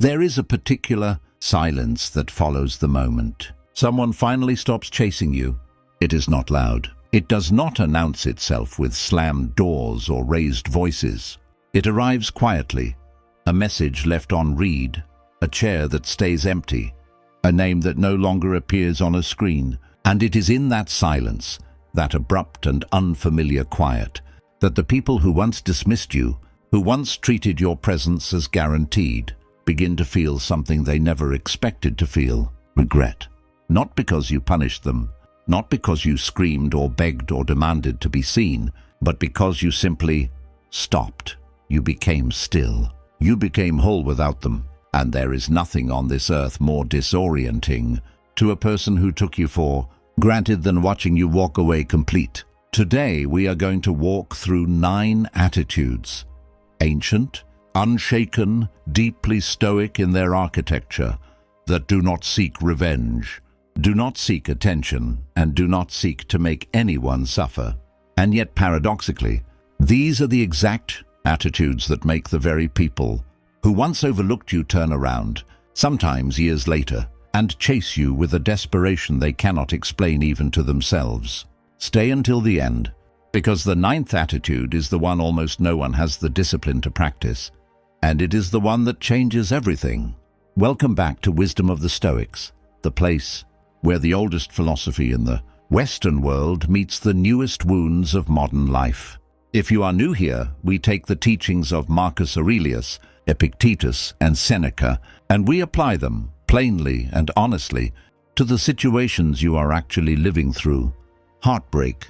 There is a particular silence that follows the moment. Someone finally stops chasing you. It is not loud. It does not announce itself with slammed doors or raised voices. It arrives quietly, a message left on read, a chair that stays empty, a name that no longer appears on a screen. And it is in that silence, that abrupt and unfamiliar quiet, that the people who once dismissed you, who once treated your presence as guaranteed, begin to feel something they never expected to feel: regret. Not because you punished them, not because you screamed or begged or demanded to be seen, but because you simply stopped. You became still. You became whole without them. And there is nothing on this earth more disorienting to a person who took you for granted than watching you walk away complete. Today we are going to walk through 9 attitudes, ancient, unshaken, deeply stoic in their architecture, that do not seek revenge, do not seek attention, and do not seek to make anyone suffer. And yet, paradoxically, these are the exact attitudes that make the very people who once overlooked you turn around, sometimes years later, and chase you with a desperation they cannot explain even to themselves. Stay until the end, because the 9th attitude is the one almost no one has the discipline to practice, and it is the one that changes everything. Welcome back to Wisdom of the Stoics, the place where the oldest philosophy in the Western world meets the newest wounds of modern life. If you are new here, we take the teachings of Marcus Aurelius, Epictetus, and Seneca, and we apply them, plainly and honestly, to the situations you are actually living through: heartbreak,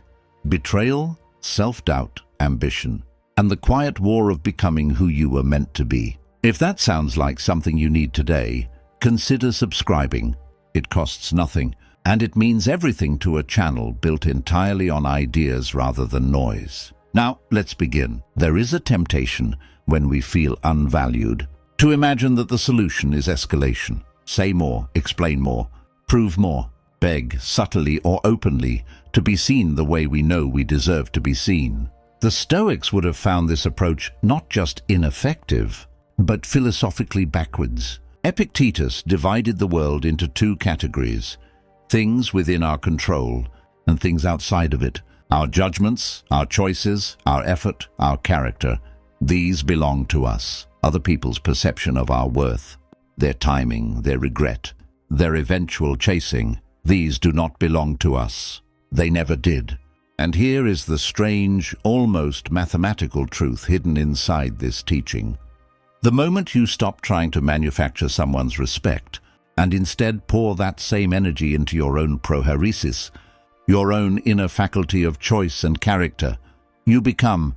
betrayal, self-doubt, ambition, and the quiet war of becoming who you were meant to be. If that sounds like something you need today, consider subscribing. It costs nothing, and it means everything to a channel built entirely on ideas rather than noise. Now, let's begin. There is a temptation, when we feel unvalued, to imagine that the solution is escalation. Say more, explain more, prove more, beg subtly or openly to be seen the way we know we deserve to be seen. The Stoics would have found this approach not just ineffective, but philosophically backwards. Epictetus divided the world into 2 categories: things within our control and things outside of it. Our judgments, our choices, our effort, our character. These belong to us. Other people's perception of our worth, their timing, their regret, their eventual chasing, these do not belong to us. They never did. And here is the strange, almost mathematical truth hidden inside this teaching. The moment you stop trying to manufacture someone's respect and instead pour that same energy into your own prohairesis, your own inner faculty of choice and character, you become,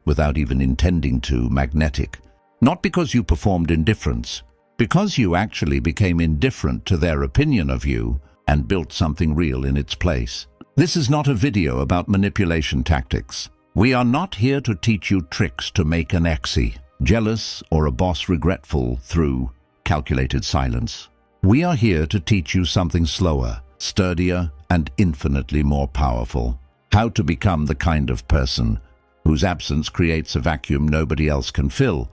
without even intending to, magnetic. Not because you performed indifference, because you actually became indifferent to their opinion of you and built something real in its place. This is not a video about manipulation tactics. We are not here to teach you tricks to make an exie jealous or a boss regretful through calculated silence. We are here to teach you something slower, sturdier, and infinitely more powerful. How to become the kind of person whose absence creates a vacuum nobody else can fill,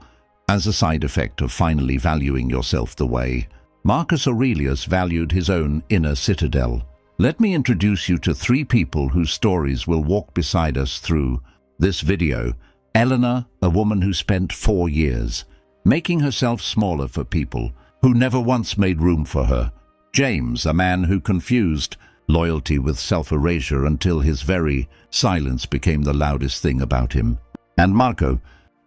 as a side effect of finally valuing yourself the way Marcus Aurelius valued his own inner citadel. Let me introduce you to 3 people whose stories will walk beside us through this video. Eleanor, a woman who spent 4 years making herself smaller for people who never once made room for her. James, a man who confused loyalty with self-erasure until his very silence became the loudest thing about him. And Marco,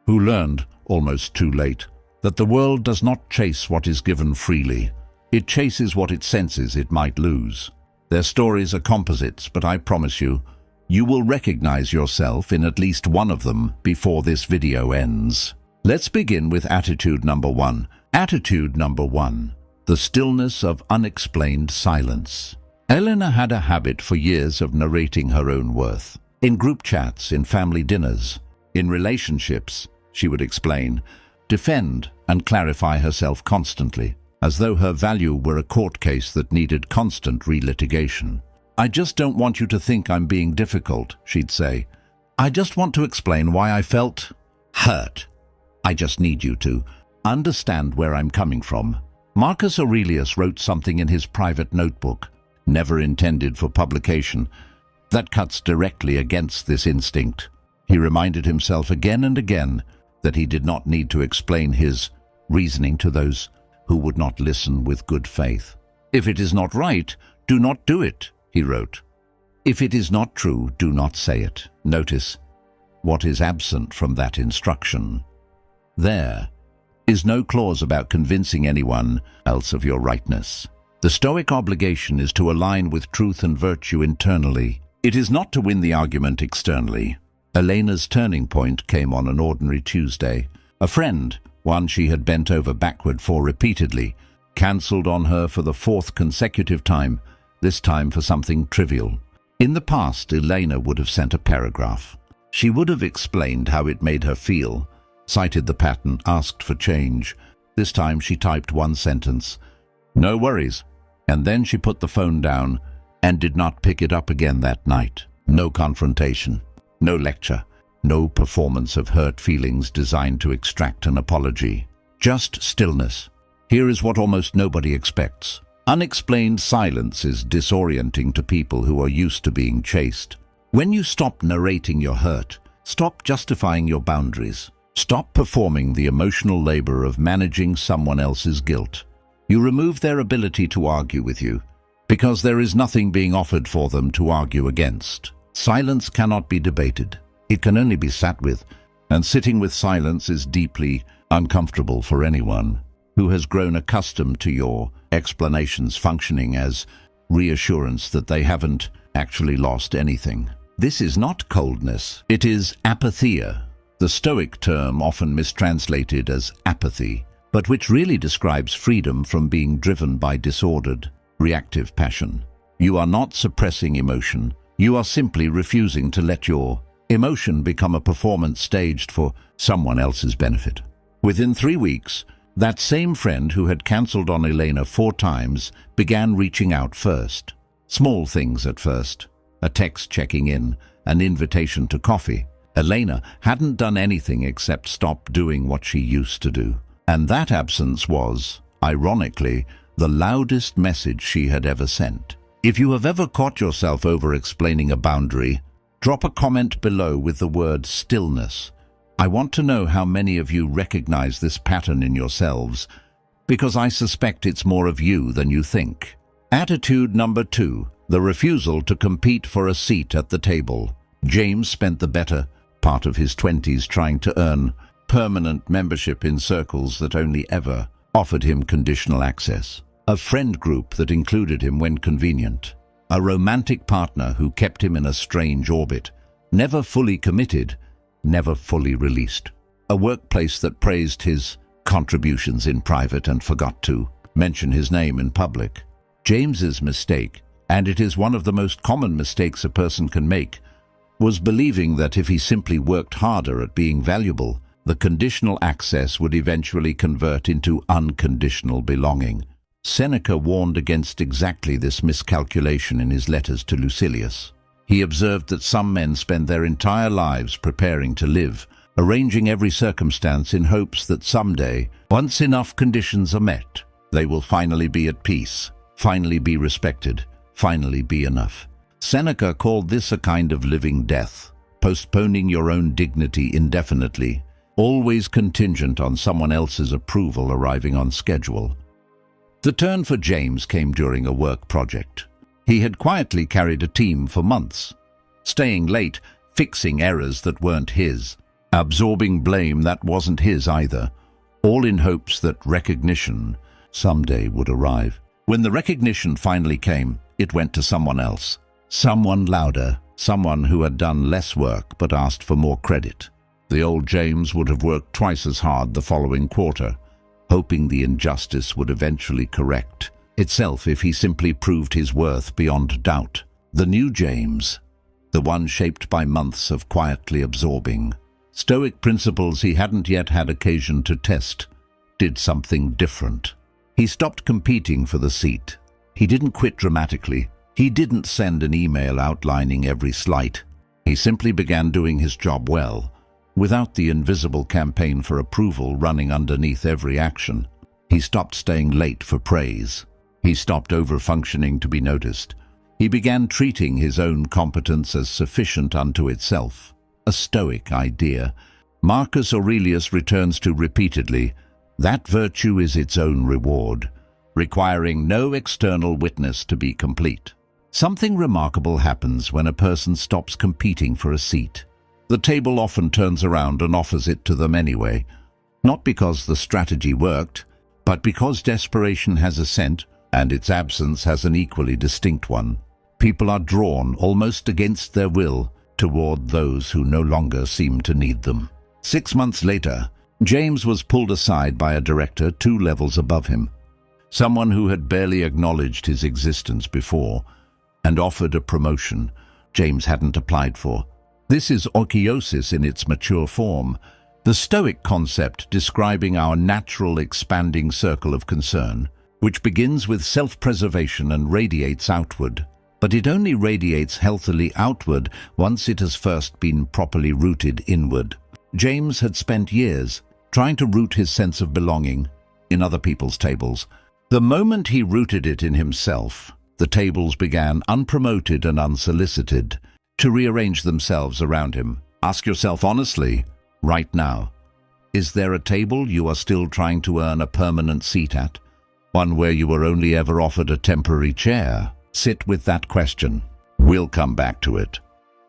who learned, almost too late, that the world does not chase what is given freely. It chases what it senses it might lose. Their stories are composites, but I promise you, you will recognize yourself in at least one of them before this video ends. Let's begin with attitude number 1. Attitude number 1. The stillness of unexplained silence. Eleanor had a habit for years of narrating her own worth. In group chats, in family dinners, in relationships, she would explain, defend, and clarify herself constantly, as though her value were a court case that needed constant relitigation. "I just don't want you to think I'm being difficult," she'd say. "I just want to explain why I felt hurt. I just need you to." understand where I'm coming from. Marcus Aurelius wrote something in his private notebook, never intended for publication, that cuts directly against this instinct. He reminded himself again and again that he did not need to explain his reasoning to those who would not listen with good faith. If it is not right, do not do it, he wrote. If it is not true, do not say it. Notice what is absent from that instruction. There is no clause about convincing anyone else of your rightness. The Stoic obligation is to align with truth and virtue internally. It is not to win the argument externally. Elena's turning point came on an ordinary Tuesday. A friend, one she had bent over backward for repeatedly, cancelled on her for the 4th consecutive time, this time for something trivial. In the past, Elena would have sent a paragraph. She would have explained how it made her feel, cited the pattern, asked for change. This time she typed one sentence, "No worries," and then she put the phone down and did not pick it up again that night. No confrontation, no lecture, no performance of hurt feelings designed to extract an apology. Just stillness. Here is what almost nobody expects. Unexplained silence is disorienting to people who are used to being chased. When you stop narrating your hurt, stop justifying your boundaries, stop performing the emotional labor of managing someone else's guilt, you remove their ability to argue with you, because there is nothing being offered for them to argue against. Silence cannot be debated. It can only be sat with, and sitting with silence is deeply uncomfortable for anyone who has grown accustomed to your explanations functioning as reassurance that they haven't actually lost anything. This is not coldness, it is apatheia, the Stoic term often mistranslated as apathy, but which really describes freedom from being driven by disordered, reactive passion. You are not suppressing emotion, you are simply refusing to let your emotion become a performance staged for someone else's benefit. Within 3 weeks, that same friend who had cancelled on Elena 4 times began reaching out first. Small things at first. A text checking in, an invitation to coffee. Elena hadn't done anything except stop doing what she used to do. And that absence was, ironically, the loudest message she had ever sent. If you have ever caught yourself over-explaining a boundary, drop a comment below with the word stillness. I want to know how many of you recognize this pattern in yourselves, because I suspect it's more of you than you think. Attitude number 2, the refusal to compete for a seat at the table. James spent the better part of his 20s trying to earn permanent membership in circles that only ever offered him conditional access. A friend group that included him when convenient. A romantic partner who kept him in a strange orbit, never fully committed, never fully released. A workplace that praised his contributions in private and forgot to mention his name in public. James's mistake, and it is one of the most common mistakes a person can make, was believing that if he simply worked harder at being valuable, the conditional access would eventually convert into unconditional belonging. Seneca warned against exactly this miscalculation in his letters to Lucilius. He observed that some men spend their entire lives preparing to live, arranging every circumstance in hopes that someday, once enough conditions are met, they will finally be at peace, finally be respected, finally be enough. Seneca called this a kind of living death, postponing your own dignity indefinitely, always contingent on someone else's approval arriving on schedule. The turn for James came during a work project. He had quietly carried a team for months, staying late, fixing errors that weren't his, absorbing blame that wasn't his either, all in hopes that recognition someday would arrive. When the recognition finally came, it went to someone else, someone louder, someone who had done less work but asked for more credit. The old James would have worked twice as hard the following quarter, hoping the injustice would eventually correct itself if he simply proved his worth beyond doubt. The new James, the one shaped by months of quietly absorbing Stoic principles he hadn't yet had occasion to test, did something different. He stopped competing for the seat. He didn't quit dramatically. He didn't send an email outlining every slight. He simply began doing his job well, without the invisible campaign for approval running underneath every action. He stopped staying late for praise. He stopped over-functioning to be noticed. He began treating his own competence as sufficient unto itself, a Stoic idea. Marcus Aurelius returns to repeatedly, that virtue is its own reward, requiring no external witness to be complete. Something remarkable happens when a person stops competing for a seat. The table often turns around and offers it to them anyway, not because the strategy worked, but because desperation has a scent and its absence has an equally distinct one. People are drawn, almost against their will, toward those who no longer seem to need them. 6 months later, James was pulled aside by a director 2 levels above him, someone who had barely acknowledged his existence before, and offered a promotion James hadn't applied for. This is oikeiosis in its mature form, the Stoic concept describing our natural expanding circle of concern, which begins with self-preservation and radiates outward. But it only radiates healthily outward once it has first been properly rooted inward. James had spent years trying to root his sense of belonging in other people's tables. The moment he rooted it in himself, the tables began, unpromoted and unsolicited, to rearrange themselves around him. Ask yourself honestly, right now, is there a table you are still trying to earn a permanent seat at? One where you were only ever offered a temporary chair? Sit with that question. We'll come back to it.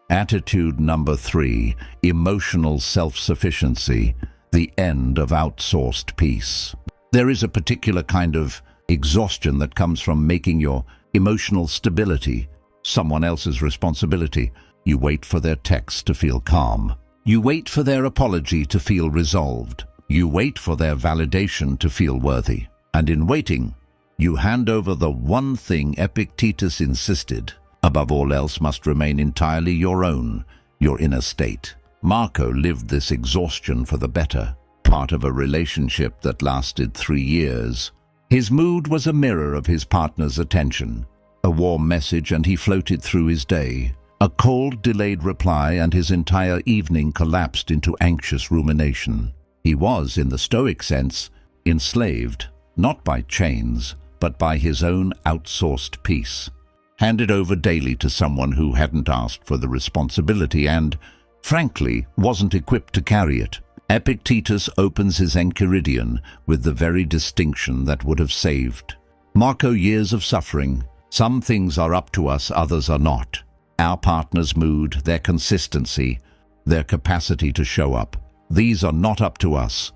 Attitude number 3, emotional self-sufficiency, the end of outsourced peace. There is a particular kind of exhaustion that comes from making your emotional stability someone else's responsibility. You wait for their text to feel calm. You wait for their apology to feel resolved. You wait for their validation to feel worthy. And in waiting, you hand over the one thing Epictetus insisted, above all else, must remain entirely your own, your inner state. Marco lived this exhaustion for the better part of a relationship that lasted 3 years. His mood was a mirror of his partner's attention. A warm message and he floated through his day. A cold, delayed reply and his entire evening collapsed into anxious rumination. He was, in the Stoic sense, enslaved, not by chains, but by his own outsourced peace, handed over daily to someone who hadn't asked for the responsibility and, frankly, wasn't equipped to carry it. Epictetus opens his Enchiridion with the very distinction that would have saved Marco years of suffering. Some things are up to us, others are not. Our partner's mood, their consistency, their capacity to show up, these are not up to us.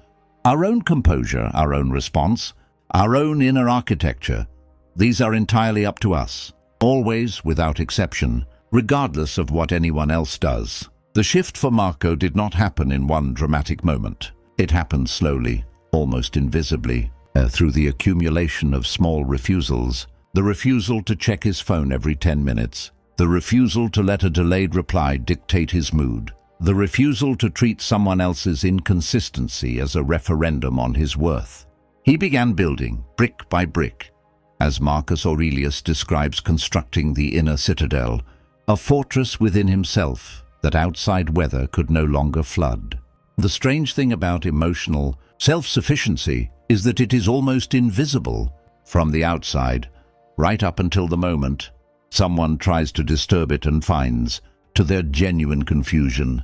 Our own composure, our own response, our own inner architecture, these are entirely up to us, always without exception, regardless of what anyone else does. The shift for Marco did not happen in one dramatic moment. It happened slowly, almost invisibly, through the accumulation of small refusals. The refusal to check his phone every 10 minutes. The refusal to let a delayed reply dictate his mood. The refusal to treat someone else's inconsistency as a referendum on his worth. He began building, brick by brick, as Marcus Aurelius describes constructing the inner citadel, a fortress within himself that outside weather could no longer flood. The strange thing about emotional self-sufficiency is that it is almost invisible from the outside, right up until the moment someone tries to disturb it and finds, to their genuine confusion,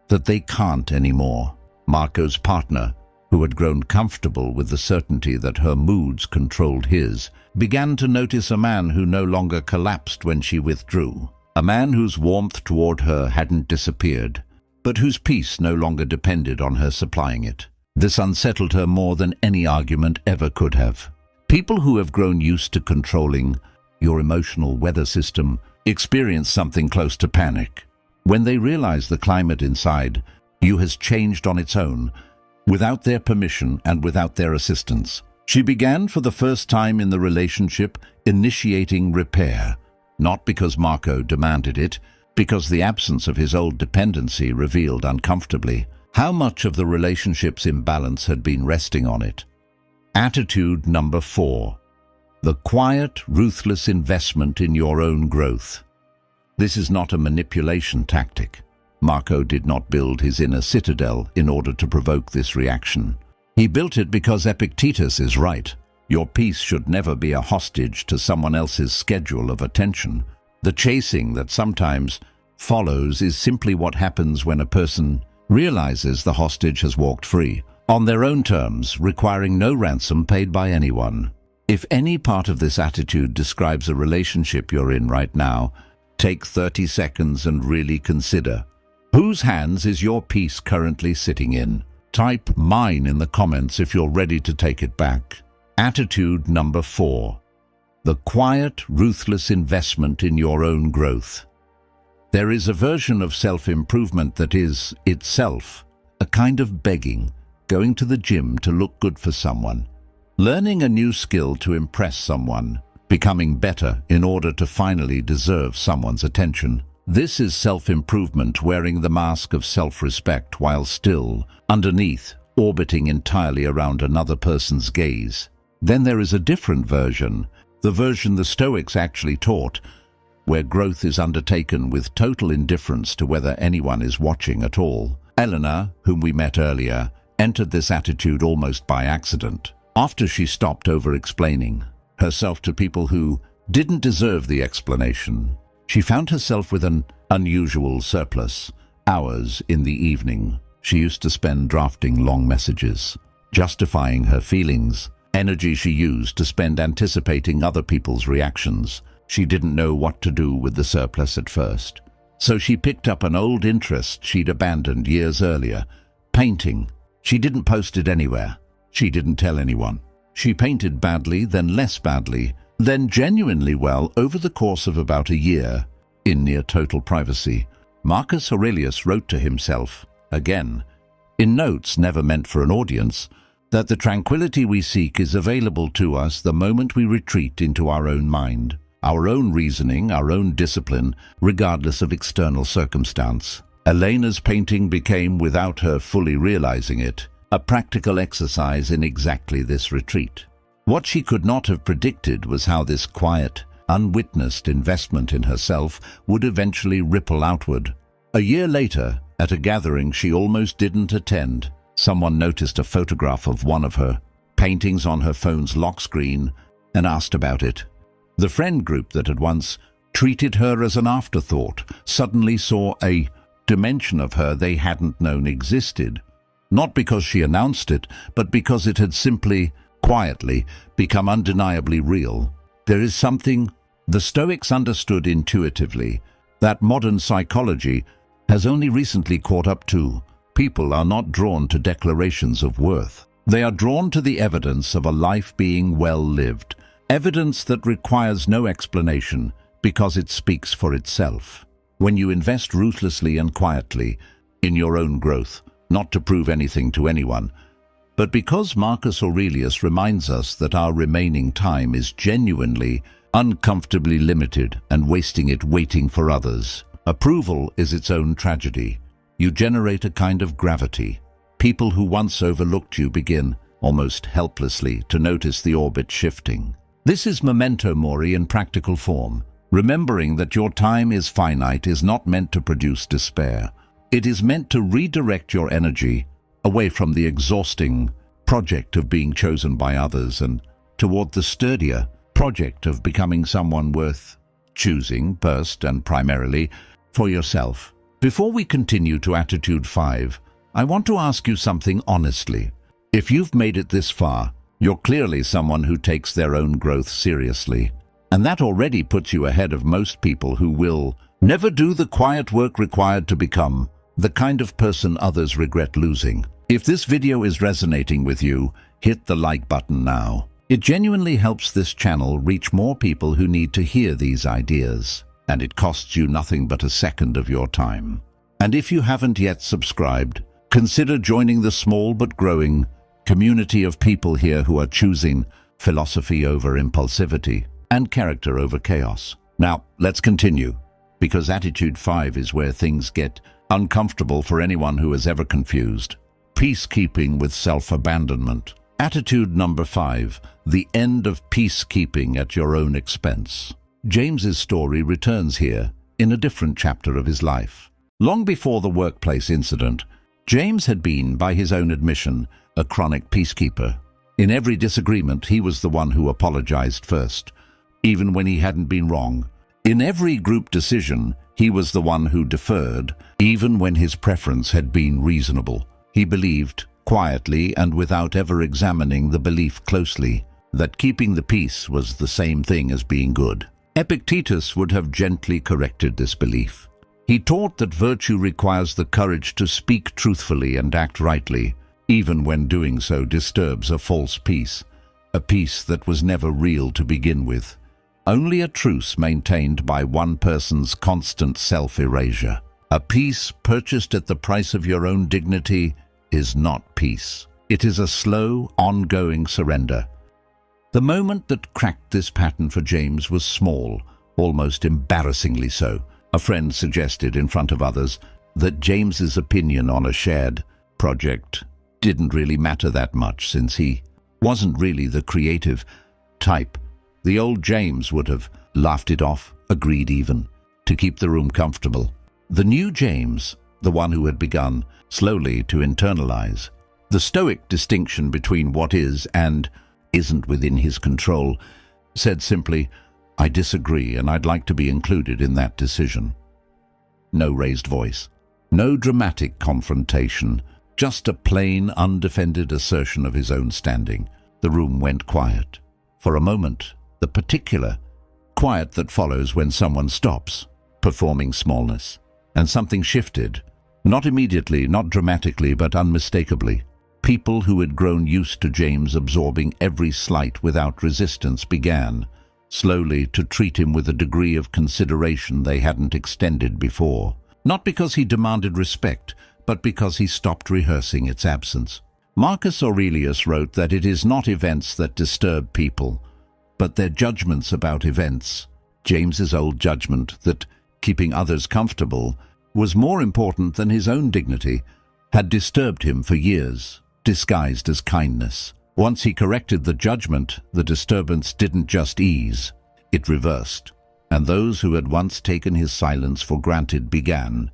that they can't anymore. Marco's partner, who had grown comfortable with the certainty that her moods controlled his, began to notice a man who no longer collapsed when she withdrew. A man whose warmth toward her hadn't disappeared, but whose peace no longer depended on her supplying it. This unsettled her more than any argument ever could have. People who have grown used to controlling your emotional weather system experience something close to panic when they realize the climate inside you has changed on its own, without their permission and without their assistance. She began for the first time in the relationship initiating repair, not because Marco demanded it, because the absence of his old dependency revealed uncomfortably how much of the relationship's imbalance had been resting on it. Attitude number 4. The quiet, ruthless investment in your own growth. This is not a manipulation tactic. Marco did not build his inner citadel in order to provoke this reaction. He built it because Epictetus is right. Your peace should never be a hostage to someone else's schedule of attention. The chasing that sometimes follows is simply what happens when a person realizes the hostage has walked free, on their own terms, requiring no ransom paid by anyone. If any part of this attitude describes a relationship you're in right now, take 30 seconds and really consider. Whose hands is your peace currently sitting in? Type mine in the comments if you're ready to take it back. Attitude number 4. The quiet, ruthless investment in your own growth. There is a version of self-improvement that is, itself, a kind of begging, going to the gym to look good for someone, learning a new skill to impress someone, becoming better in order to finally deserve someone's attention. This is self-improvement wearing the mask of self-respect while still, underneath, orbiting entirely around another person's gaze. Then there is a different version, the version the Stoics actually taught, where growth is undertaken with total indifference to whether anyone is watching at all. Eleanor, whom we met earlier, entered this attitude almost by accident, after she stopped over-explaining herself to people who didn't deserve the explanation. She found herself with an unusual surplus. Hours in the evening, she used to spend drafting long messages, justifying her feelings, energy she used to spend anticipating other people's reactions. She didn't know what to do with the surplus at first. So she picked up an old interest she'd abandoned years earlier, painting. She didn't post it anywhere. She didn't tell anyone. She painted badly, then less badly, then genuinely well over the course of about a year, in near total privacy. Marcus Aurelius wrote to himself, again, in notes never meant for an audience, that the tranquility we seek is available to us the moment we retreat into our own mind, our own reasoning, our own discipline, regardless of external circumstance. Elena's painting became, without her fully realizing it, a practical exercise in exactly this retreat. What she could not have predicted was how this quiet, unwitnessed investment in herself would eventually ripple outward. A year later, at a gathering she almost didn't attend, someone noticed a photograph of one of her paintings on her phone's lock screen and asked about it. The friend group that had once treated her as an afterthought suddenly saw a dimension of her they hadn't known existed, not because she announced it, but because it had simply, quietly, become undeniably real. There is something the Stoics understood intuitively that modern psychology has only recently caught up to. People are not drawn to declarations of worth. They are drawn to the evidence of a life being well lived, evidence that requires no explanation because it speaks for itself. When you invest ruthlessly and quietly in your own growth, not to prove anything to anyone, but because Marcus Aurelius reminds us that our remaining time is genuinely, uncomfortably limited and wasting it waiting for others. Approval is its own tragedy. You generate a kind of gravity. People who once overlooked you begin, almost helplessly, to notice the orbit shifting. This is memento mori in practical form. Remembering that your time is finite is not meant to produce despair. It is meant to redirect your energy away from the exhausting project of being chosen by others and toward the sturdier project of becoming someone worth choosing, first and primarily, for yourself. Before we continue to Attitude 5, I want to ask you something honestly. If you've made it this far, you're clearly someone who takes their own growth seriously. And that already puts you ahead of most people who will never do the quiet work required to become the kind of person others regret losing. If this video is resonating with you, hit the like button now. It genuinely helps this channel reach more people who need to hear these ideas, and it costs you nothing but a second of your time. And if you haven't yet subscribed, consider joining the small but growing community of people here who are choosing philosophy over impulsivity and character over chaos. Now, let's continue, because Attitude 5 is where things get uncomfortable for anyone who is ever confused. Peacekeeping with self-abandonment. Attitude number 5, the end of peacekeeping at your own expense. James's story returns here in a different chapter of his life. Long before the workplace incident, James had been, by his own admission, a chronic peacekeeper. In every disagreement, he was the one who apologized first, even when he hadn't been wrong. In every group decision, he was the one who deferred, even when his preference had been reasonable. He believed, quietly and without ever examining the belief closely, that keeping the peace was the same thing as being good. Epictetus would have gently corrected this belief. He taught that virtue requires the courage to speak truthfully and act rightly, even when doing so disturbs a false peace, a peace that was never real to begin with. Only a truce maintained by one person's constant self-erasure. A peace purchased at the price of your own dignity is not peace. It is a slow, ongoing surrender. The moment that cracked this pattern for James was small, almost embarrassingly so. A friend suggested in front of others that James's opinion on a shared project didn't really matter that much, since he wasn't really the creative type. The old James would have laughed it off, agreed even, to keep the room comfortable. The new James, the one who had begun slowly to internalize the Stoic distinction between what is and isn't within his control, said simply, "I disagree, and I'd like to be included in that decision." No raised voice, no dramatic confrontation, just a plain, undefended assertion of his own standing. The room went quiet. For a moment, the particular quiet that follows when someone stops performing smallness. And something shifted, not immediately, not dramatically, but unmistakably. People who had grown used to James absorbing every slight without resistance began, slowly, to treat him with a degree of consideration they hadn't extended before. Not because he demanded respect, but because he stopped rehearsing its absence. Marcus Aurelius wrote that it is not events that disturb people, but their judgments about events. James's old judgment that keeping others comfortable was more important than his own dignity had disturbed him for years, disguised as kindness. Once he corrected the judgment, the disturbance didn't just ease, it reversed, and those who had once taken his silence for granted began,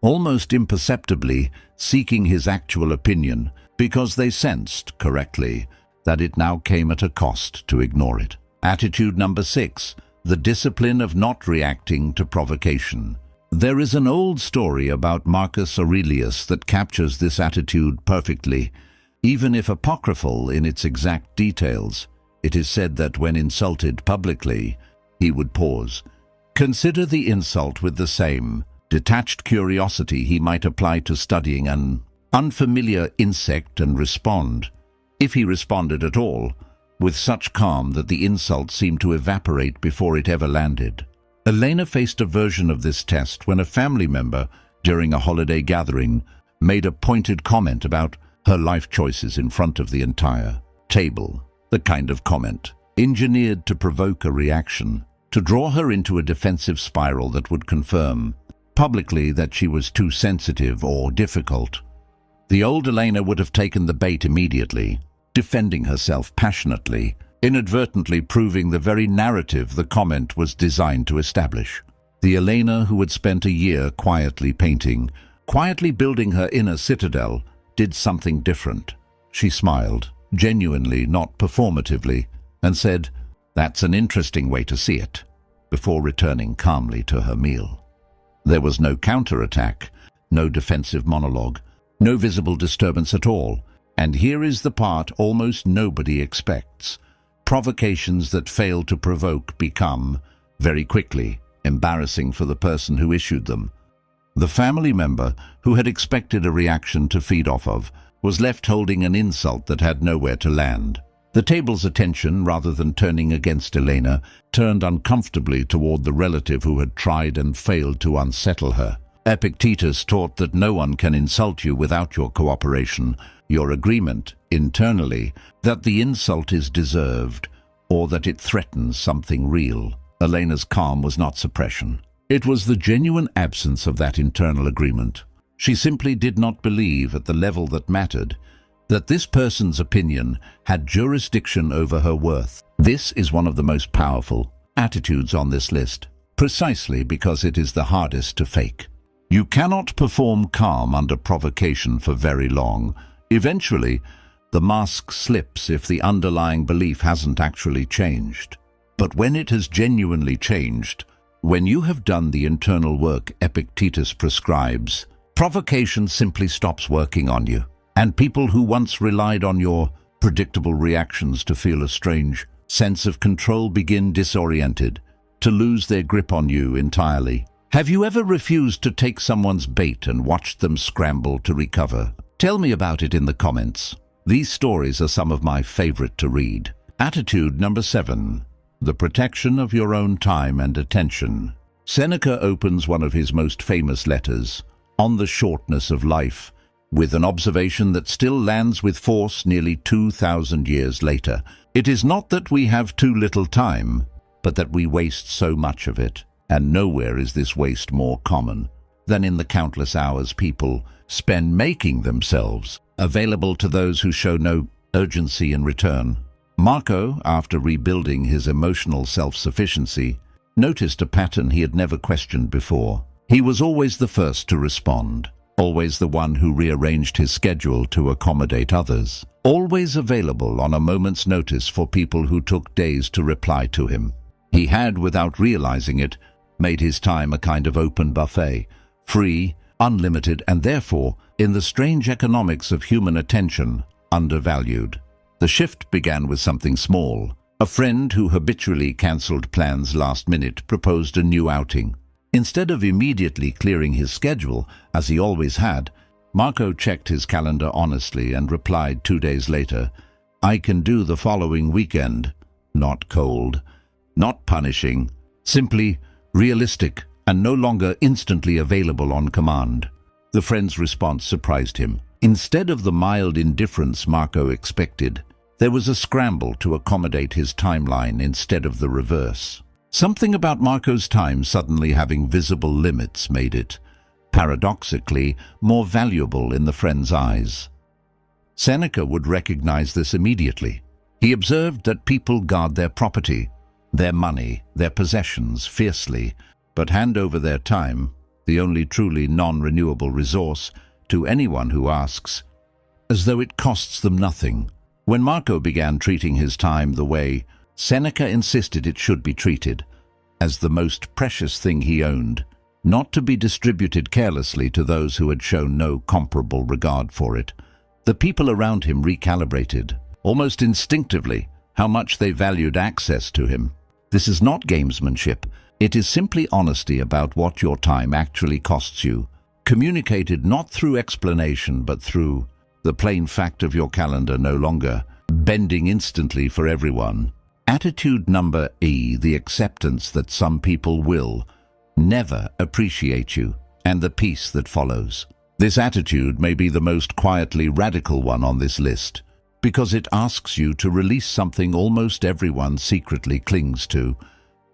almost imperceptibly, seeking his actual opinion, because they sensed, correctly, that it now came at a cost to ignore it. Attitude number 6, the discipline of not reacting to provocation. There is an old story about Marcus Aurelius that captures this attitude perfectly. Even if apocryphal in its exact details, it is said that when insulted publicly, he would pause, consider the insult with the same detached curiosity he might apply to studying an unfamiliar insect, and respond, if he responded at all, with such calm that the insult seemed to evaporate before it ever landed. Elena faced a version of this test when a family member, during a holiday gathering, made a pointed comment about her life choices in front of the entire table. The kind of comment engineered to provoke a reaction, to draw her into a defensive spiral that would confirm publicly that she was too sensitive or difficult. The old Elena would have taken the bait immediately, defending herself passionately, inadvertently proving the very narrative the comment was designed to establish. The Elena who had spent a year quietly painting, quietly building her inner citadel, did something different. She smiled, genuinely, not performatively, and said, "That's an interesting way to see it," before returning calmly to her meal. There was no counterattack, no defensive monologue, no visible disturbance at all. And here is the part almost nobody expects. Provocations that fail to provoke become, very quickly, embarrassing for the person who issued them. The family member, who had expected a reaction to feed off of, was left holding an insult that had nowhere to land. The table's attention, rather than turning against Elena, turned uncomfortably toward the relative who had tried and failed to unsettle her. Epictetus taught that no one can insult you without your cooperation, your agreement, internally, that the insult is deserved, or that it threatens something real. Elena's calm was not suppression. It was the genuine absence of that internal agreement. She simply did not believe, at the level that mattered, that this person's opinion had jurisdiction over her worth. This is one of the most powerful attitudes on this list, precisely because it is the hardest to fake. You cannot perform calm under provocation for very long. Eventually, the mask slips if the underlying belief hasn't actually changed. But when it has genuinely changed, when you have done the internal work Epictetus prescribes, provocation simply stops working on you, and people who once relied on your predictable reactions to feel a strange sense of control begin disoriented, to lose their grip on you entirely. Have you ever refused to take someone's bait and watched them scramble to recover? Tell me about it in the comments. These stories are some of my favorite to read. Attitude number 7. The protection of your own time and attention. Seneca opens one of his most famous letters, On the Shortness of Life, with an observation that still lands with force nearly 2,000 years later. It is not that we have too little time, but that we waste so much of it. And nowhere is this waste more common than in the countless hours people spend making themselves available to those who show no urgency in return. Marco, after rebuilding his emotional self-sufficiency, noticed a pattern he had never questioned before. He was always the first to respond, always the one who rearranged his schedule to accommodate others, always available on a moment's notice for people who took days to reply to him. He had, without realizing it, made his time a kind of open buffet, free, unlimited, and therefore, in the strange economics of human attention, undervalued. The shift began with something small. A friend who habitually cancelled plans last minute proposed a new outing. Instead of immediately clearing his schedule, as he always had, Marco checked his calendar honestly and replied 2 days later, "I can do the following weekend." Not cold, not punishing, simply realistic and no longer instantly available on command. The friend's response surprised him. Instead of the mild indifference Marco expected, there was a scramble to accommodate his timeline instead of the reverse. Something about Marco's time suddenly having visible limits made it, paradoxically, more valuable in the friend's eyes. Seneca would recognize this immediately. He observed that people guard their property, their money, their possessions fiercely, but hand over their time, the only truly non-renewable resource, to anyone who asks, as though it costs them nothing. When Marco began treating his time the way Seneca insisted it should be treated, as the most precious thing he owned, not to be distributed carelessly to those who had shown no comparable regard for it, the people around him recalibrated, almost instinctively, how much they valued access to him. This is not gamesmanship. It is simply honesty about what your time actually costs you, communicated not through explanation but through the plain fact of your calendar no longer bending instantly for everyone. Attitude number E, the acceptance that some people will never appreciate you, and the peace that follows. This attitude may be the most quietly radical one on this list, because it asks you to release something almost everyone secretly clings to,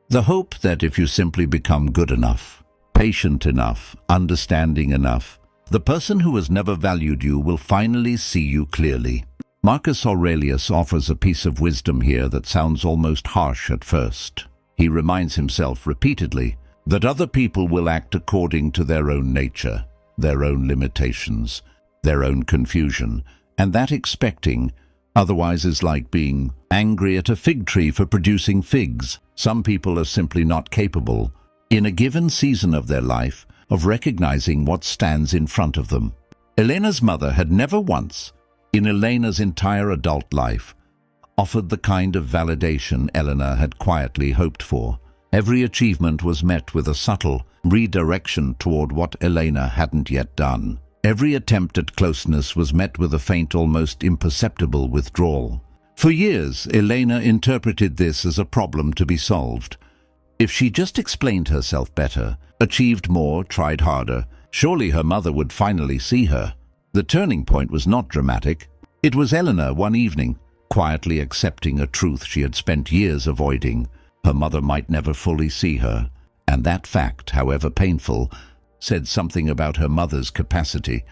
the hope that if you simply become good enough, patient enough, understanding enough, the person who has never valued you will finally see you clearly. Marcus Aurelius offers a piece of wisdom here that sounds almost harsh at first. He reminds himself repeatedly that other people will act according to their own nature, their own limitations, their own confusion, and that expecting otherwise is like being angry at a fig tree for producing figs. Some people are simply not capable, in a given season of their life, of recognizing what stands in front of them. Elena's mother had never once, in Elena's entire adult life, offered the kind of validation Elena had quietly hoped for. Every achievement was met with a subtle redirection toward what Elena hadn't yet done. Every attempt at closeness was met with a faint, almost imperceptible withdrawal. For years, Elena interpreted this as a problem to be solved. If she just explained herself better, achieved more, tried harder, surely her mother would finally see her. The turning point was not dramatic. It was Elena one evening, quietly accepting a truth she had spent years avoiding. Her mother might never fully see her, and that fact, however painful, said something about her mother's capacity,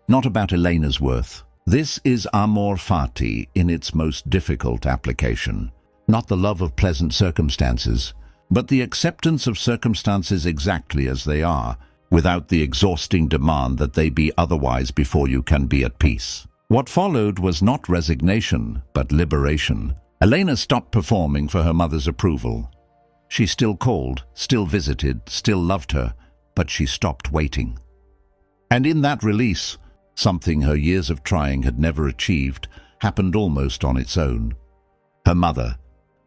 not about Elena's worth. This is amor fati in its most difficult application. Not the love of pleasant circumstances, but the acceptance of circumstances exactly as they are, without the exhausting demand that they be otherwise before you can be at peace. What followed was not resignation, but liberation. Elena stopped performing for her mother's approval. She still called, still visited, still loved her, but she stopped waiting. And in that release, something her years of trying had never achieved happened almost on its own. Her mother,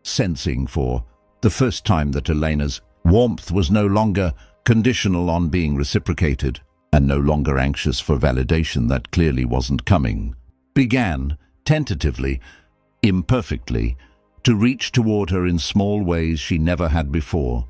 sensing for the first time that Elena's warmth was no longer conditional on being reciprocated, and no longer anxious for validation that clearly wasn't coming, began, tentatively, imperfectly, to reach toward her in small ways she never had before.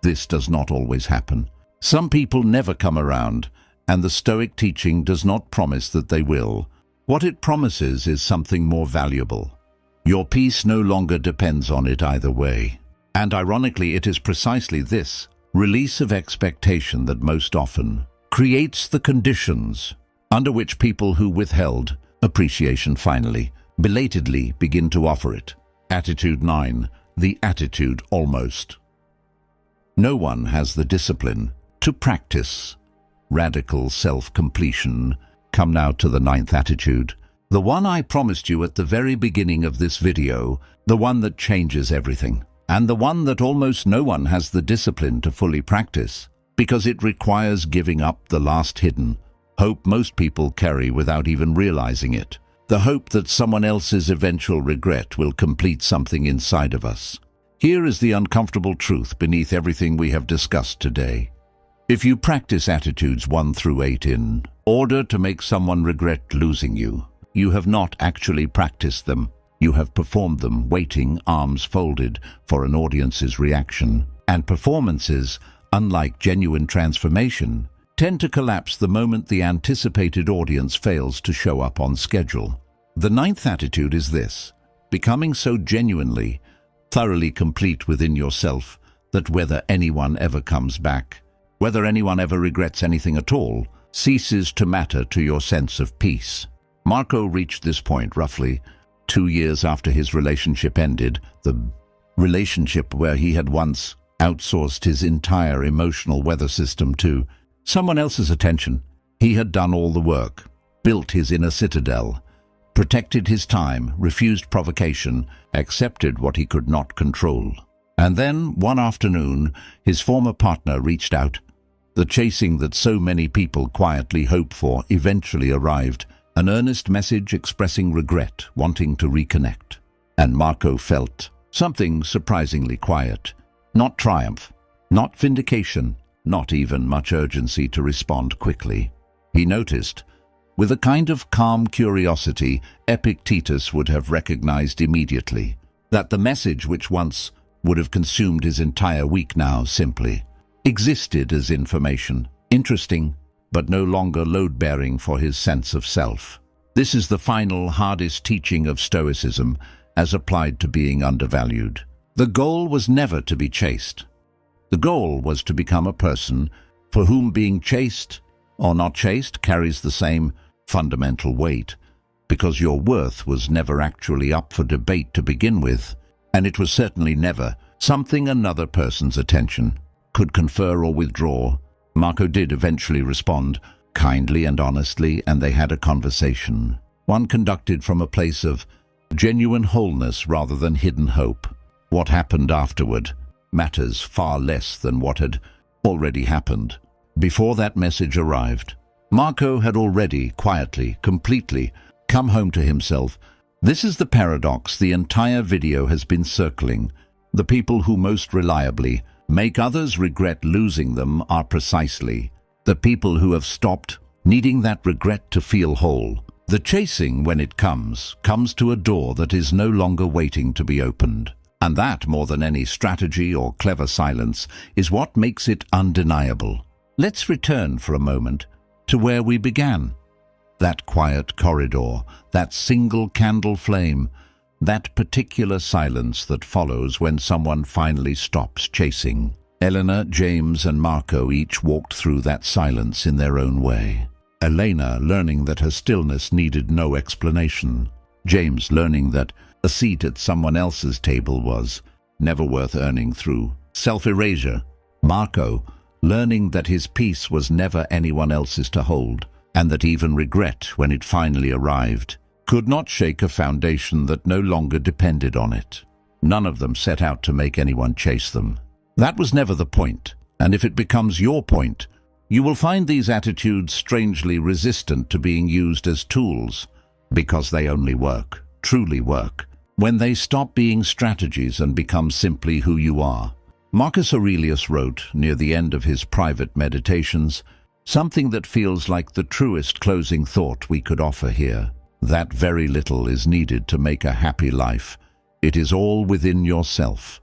This does not always happen. Some people never come around, and the Stoic teaching does not promise that they will. What it promises is something more valuable. Your peace no longer depends on it either way. And ironically, it is precisely this release of expectation that most often creates the conditions under which people who withheld appreciation finally, belatedly begin to offer it. Attitude 9. The attitude almost. No one has the discipline to practice radical self-completion. Come now to the 9th attitude. The one I promised you at the very beginning of this video, the one that changes everything, and the one that almost no one has the discipline to fully practice, because it requires giving up the last hidden hope most people carry without even realizing it. The hope that someone else's eventual regret will complete something inside of us. Here is the uncomfortable truth beneath everything we have discussed today. If you practice attitudes 1 through 8 in order to make someone regret losing you, you have not actually practiced them. You have performed them, waiting, arms folded, for an audience's reaction. And performances, unlike genuine transformation, tend to collapse the moment the anticipated audience fails to show up on schedule. The 9th attitude is this: becoming so genuinely, thoroughly complete within yourself that whether anyone ever comes back, whether anyone ever regrets anything at all, ceases to matter to your sense of peace. Marco reached this point roughly 2 years after his relationship ended, the relationship where he had once outsourced his entire emotional weather system to someone else's attention. He had done all the work, built his inner citadel, protected his time, refused provocation, accepted what he could not control. And then, one afternoon, his former partner reached out. The chasing that so many people quietly hope for eventually arrived, an earnest message expressing regret, wanting to reconnect. And Marco felt something surprisingly quiet. Not triumph, not vindication, not even much urgency to respond quickly. He noticed, with a kind of calm curiosity Epictetus would have recognized immediately, that the message which once would have consumed his entire week now simply existed as information, interesting, but no longer load-bearing for his sense of self. This is the final, hardest teaching of Stoicism as applied to being undervalued. The goal was never to be chased. The goal was to become a person for whom being chased or not chased carries the same fundamental weight, because your worth was never actually up for debate to begin with, and it was certainly never something another person's attention could confer or withdraw. Marco did eventually respond, kindly and honestly, and they had a conversation, one conducted from a place of genuine wholeness rather than hidden hope. What happened afterward matters far less than what had already happened. Before that message arrived, Marco had already, quietly, completely, come home to himself. This is the paradox the entire video has been circling. The people who most reliably make others regret losing them are precisely the people who have stopped needing that regret to feel whole. The chasing, when it comes to a door that is no longer waiting to be opened. And that, more than any strategy or clever silence, is what makes it undeniable. Let's return for a moment to where we began. That quiet corridor, that single candle flame, that particular silence that follows when someone finally stops chasing. Elena, James, and Marco each walked through that silence in their own way. Elena learning that her stillness needed no explanation. James learning that a seat at someone else's table was never worth earning through self-erasure. Marco learning that his peace was never anyone else's to hold, and that even regret, when it finally arrived, could not shake a foundation that no longer depended on it. None of them set out to make anyone chase them. That was never the point, and if it becomes your point, you will find these attitudes strangely resistant to being used as tools, because they only work, truly work, when they stop being strategies and become simply who you are. Marcus Aurelius wrote, near the end of his private meditations, something that feels like the truest closing thought we could offer here. That very little is needed to make a happy life. It is all within yourself,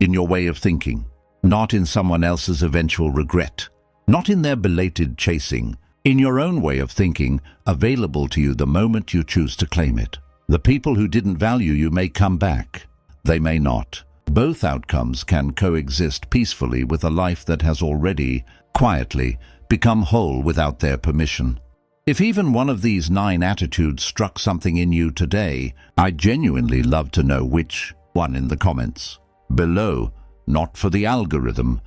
in your way of thinking, not in someone else's eventual regret, not in their belated chasing, in your own way of thinking, available to you the moment you choose to claim it. The people who didn't value you may come back. They may not. Both outcomes can coexist peacefully with a life that has already, quietly, become whole without their permission. If even one of these 9 attitudes struck something in you today, I'd genuinely love to know which one in the comments below, not for the algorithm,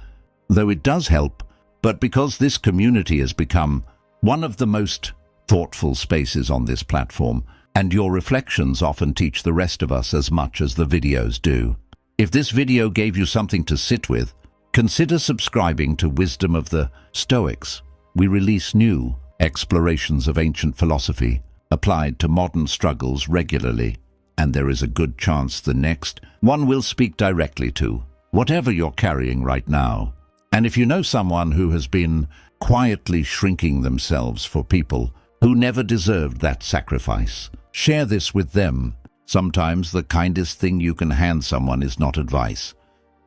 though it does help, but because this community has become one of the most thoughtful spaces on this platform, and your reflections often teach the rest of us as much as the videos do. If this video gave you something to sit with, consider subscribing to Wisdom of the Stoics. We release new explorations of ancient philosophy applied to modern struggles regularly, and there is a good chance the next one will speak directly to whatever you're carrying right now. And if you know someone who has been quietly shrinking themselves for people who never deserved that sacrifice, share this with them. Sometimes the kindest thing you can hand someone is not advice,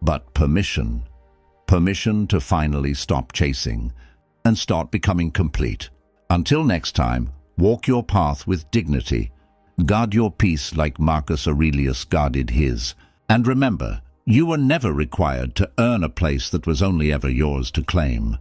but permission. Permission to finally stop chasing and start becoming complete. Until next time, walk your path with dignity, guard your peace like Marcus Aurelius guarded his, and remember, you were never required to earn a place that was only ever yours to claim.